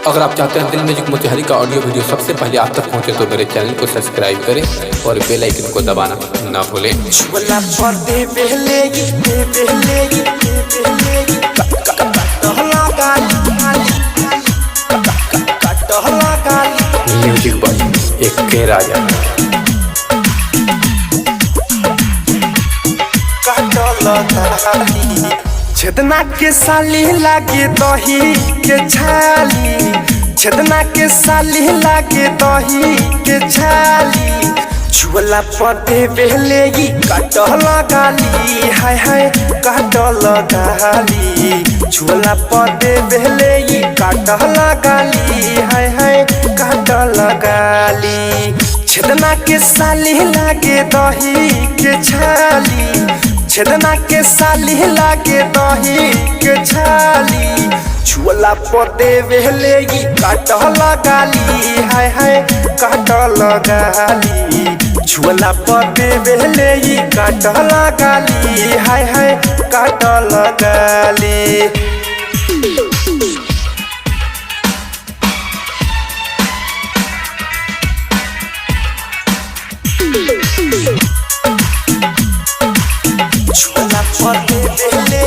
अगर आप चाहते हैं दिल म्यूजिक मोतिहारी का ऑडियो वीडियो सबसे पहले आप तक पहुंचे तो मेरे चैनल को सब्सक्राइब करें और बेल आइकन को दबाना ना भूलें। म्यूजिक बॉय एक के राजा छेदना के साली लागे दही के छाली, छेदना के साली लागे दही के छाली, छुअला पदे बेले काटल गाली, हाय हाय काटल गाली, छुअला पदे बेले काटल गाली, हाय हाय काटल गाली। छेदना के साली लागे दही के छाली, छेदना के साली लागे दही के छाली, छुअला पदे बेले काटल गाली, हाय हाय काटल गाली, छुअला पदे बेले काटल गाली, हाय हाय काटल गाली। छुअला पदे बेले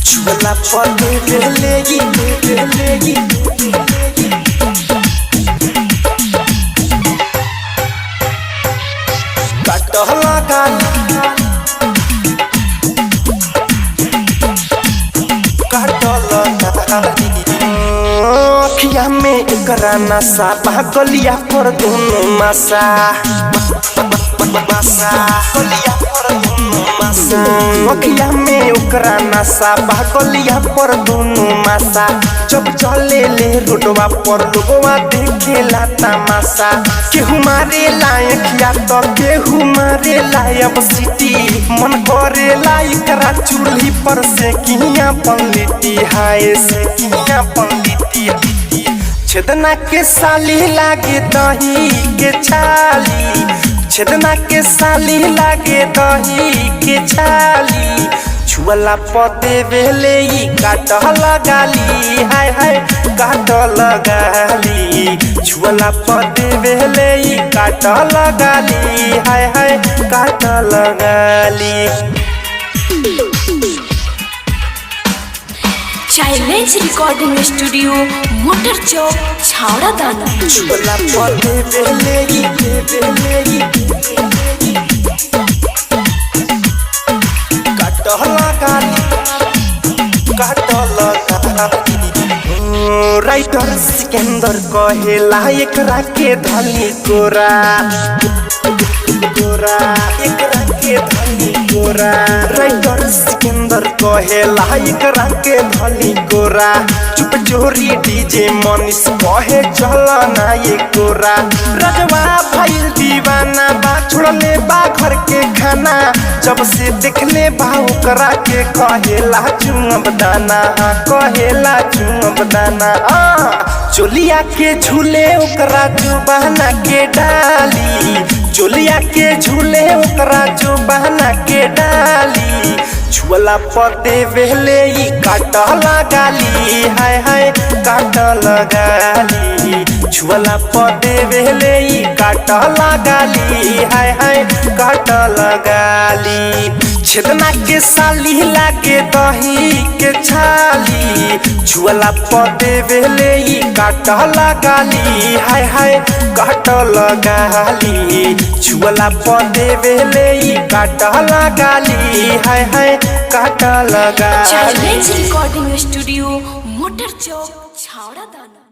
छुअला पदे बेले काटल गाली, काटल गाली। अखिया में एकरा नशा गलिया पर दोनों मासा, गलिया पर दोनों मासा, अखिया में ओकरा नशा गलिया पर दोनों मासा। जब चले ले रोडवा पर लोगवा देखेला तमाशा, केहू मारे लायकिया तो केहू मारे लायब सिटी, मन करे लायकरा चूल्ही पर से किया पनलिटी, हाय से किया पनलिटी। छेदना के साली लागे दही के छाली, छेदना के साली लागे दही के छाली, छुअला पदे बेले काटल गाली, हाय हाय काटल गाली, छुअला पदे बेले काटल गाली, हाय हाय काटल गाली। चाइल्ड रिकॉर्डिंग स्टूडियो मोटर चौक छावड़ा दाना। छुअला पदे बेले काटल गाली, काटल गाली। राइटर सिकंदर कहेला एकरा के धनी गोरा, गोरा एकरा के धनी गोरा। राइटर सिकंदर कहेला एकरा के धनी गोरा, चुप चोरी डीजे मनीष कहे चल ना ये गोरा। रजवा भइल दीवाना बा छोड़ले बा घर के खाना, जब से देखले बा ओकरा के कहेला चुंगब दाना, कहेला चुंगब दाना। चोलिया के झूले ओकरा जुबाना के डाली, चोलिया के झूले ओकरा जुबाना के डाली, छुअला पदे बेले काटल गाली, हाय हाय काटल गाली, छुअला पदे बेले काटल गाली, हाय हाय काटल गाली। छेदना के साली लागे दही के छाली, छुअला पदे बेले काटल गाली, हाय हाय काटल गाली, छुअला पदे बेले काटल गाली, हाय हाय काटल गाली। चाइल्ड रिकॉर्डिंग स्टूडियो मोटर चौक छावड़ा दाना।